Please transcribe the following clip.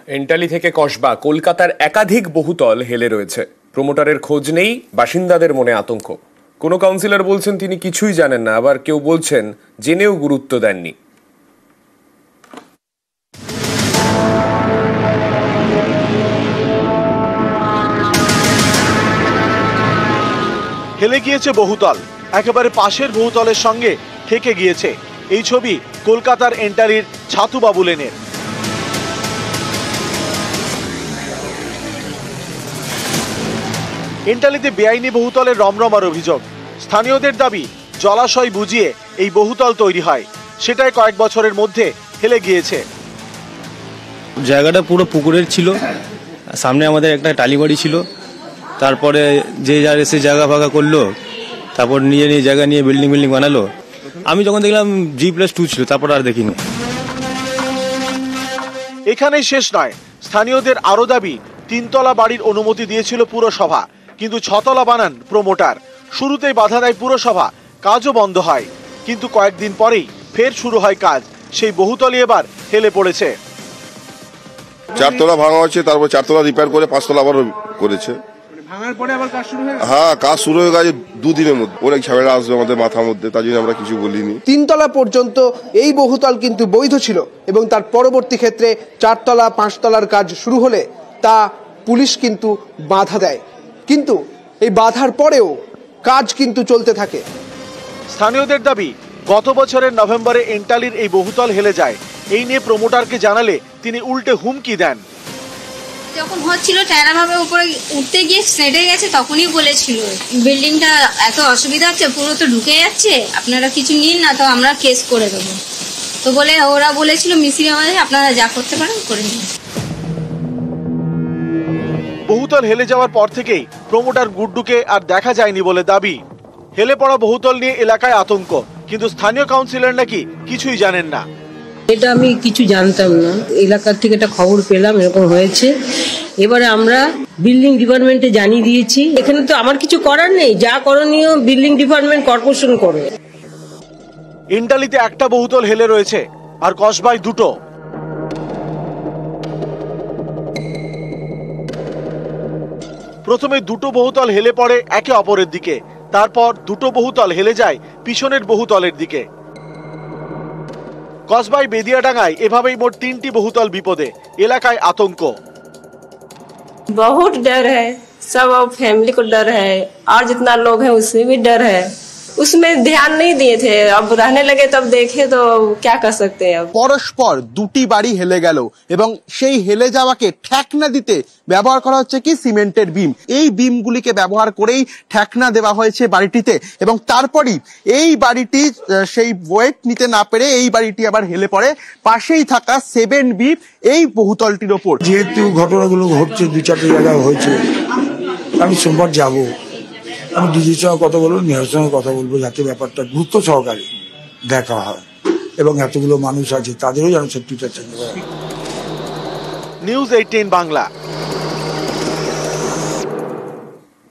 এন্টালি থেকে কসবা কলকাতার একাধিক বহুতল হেলে রয়েছে। প্রমোটারের খোঁজ নেই, বাসিন্দাদের মনে আতঙ্ক। কোনো কাউন্সিলর বলছেন তিনি কিছুই জানেন না, আবার কেউ বলছেন জেনেও গুরুত্ব দেননি। হেলে গিয়েছে বহুতল, একেবারে পাশের বহুতলের সঙ্গে ঠেকে গিয়েছে। এই ছবি কলকাতার এন্টালির ছাতুবাবু লেনের। এন্টালিতে বেআইনি বহুতলের রমরমার অভিযোগ। স্থানীয়দের দাবি জলাশয় বুঝিয়ে এই বহুতল তৈরি হয়, সেটাই কয়েক বছরের মধ্যে হেলে গিয়েছে। জায়গাটা পুরো পুকুরের ছিল, সামনে আমাদের একটা টালিবাড়ি ছিল। তারপরে যে যার এসে জায়গা ফাঁকা করলো, তারপর নিয়ে জায়গা নিয়ে বিল্ডিং বানালো। আমি যখন দেখলাম G+2 ছিল, তারপর আর দেখিনি। এখানেই শেষ নয়, স্থানীয়দের আরো দাবি 3 তলা বাড়ির অনুমতি দিয়েছিল পুরসভা, কিন্তু 6 তলা বানান প্রমোটার। শুরুতেই বাধা দেয় পুরসভা, কাজও বন্ধ হয়, কিন্তু কয়েকদিন পরেই ফের শুরু হয় কাজ। সেই বহুতলই এবার হেলে পড়েছে। 4 তলা ভাঙা হচ্ছে, তারপর 4 তলা রিপেয়ার করে 5 তলা আবার করেছে। ভাঙার পরে আবার কাজ শুরু হয়ে গেছে। হ্যাঁ, কাজ শুরু হয়ে গেছে 2 দিনের মধ্যে। অনেক ঝামেলা আসবে আমাদের মাথার মধ্যে, তার জন্য আমরা কিছু বলিনি। 3 তলা পর্যন্ত এই বহুতল কিন্তু বৈধ ছিল, এবং তার পরবর্তী ক্ষেত্রে 4 তলা 5 তলার কাজ শুরু হলে তা পুলিশ কিন্তু বাধা দেয়। কিন্তু এই বাধার পরেও কাজ কিন্তু চলতে থাকে। স্থানীয়দের দাবি গত বছরের নভেম্বরে এন্টালির এই বহুতল হেলে যায়। এই নিয়ে প্রমোটারকে জানালে তিনি উল্টে হুমকি দেন। যখন হচ্ছিল টায়রাভাবে উপরে উঠতে গিয়ে সেটে গেছে, তখনই বলেছিল বিল্ডিংটা এত অসুবিধা হচ্ছে, পুরো তো ঢুকে যাচ্ছে, আপনারা কিছু নিন না, তো আমরা কেস করে দেবো। তো বলে ওরা বলেছিল মিস্ত্রি আমাদের, আপনারা যা করতে পারেন করে নিন। বহুতল হেলে যাওয়ার পর থেকেই প্রমোটার গুড্ডুকে আর দেখা যায়নি বলে দাবি। হেলে পড়া বহুতল নিয়ে এলাকায় আতঙ্ক, কিন্তু স্থানীয় কাউন্সিলর নাকি কিছুই জানেন না। এটা আমি কিছু জানতাম না, এলাকার থেকে একটা খবর পেলাম এরকম হয়েছে। এবারে আমরা বিল্ডিং ডিপার্টমেন্টে জানিয়ে দিয়েছি। এখানে তো আমার কিছু করার নেই, যা করণীয় বিল্ডিং ডিপার্টমেন্ট কর্পোরেশন করবে। এন্টালিতে একটা বহুতল হেলে রয়েছে, আর কসবায় 2টো। প্রথমে 2টো বহুতল হেলে পড়ে একে অপরের দিকে, তারপর 2টো বহুতল হেলে যায় পিছনের বহুতলের দিকে। কসবাই বেদিয়াডাঙ্গায় এভাবেই মোট 3টি বহুতল বিপদে, এলাকায় আতঙ্ক। बहुत डर है, सब फैमिली को डर है, और जितना लोग हैं उसमें भी डर है। उसमें ध्यान नहीं दिए थे, अब रहने लगे तब देखे तो क्या कर सकते हैं। পরস্পর 2টি বাড়ি হেলে গেল, এবং সেই হেলে যাওয়াকে ঠেকনা দিতে ব্যবহার করা হচ্ছে কি সিমেন্টের বিম। এই বিমগুলিকে ব্যবহার করেই ঠেকনা দেওয়া হয়েছে বাড়িটিতে, এবং তারপরই এই বাড়িটি সেই ওয়েট নিতে না পেরে এই বাড়িটি আবার হেলে পড়ে পাশেই থাকা 7B এই বহুতলটির ওপর। যেহেতু ঘটনাগুলো ঘটছে, 2-4টি জায়গায় হয়েছে, আমি সোমবার যাব, আমি ডিজির সঙ্গে কথা বলবো, মেয়রের সঙ্গে কথা বলবো, যাতে ব্যাপারটা গুরুত্ব সহকারে দেখা হয়, এবং এতগুলো মানুষ আছে তাদেরও যেন সেফটিটা চেঞ্জ হয়। নিউজ 18 বাংলা।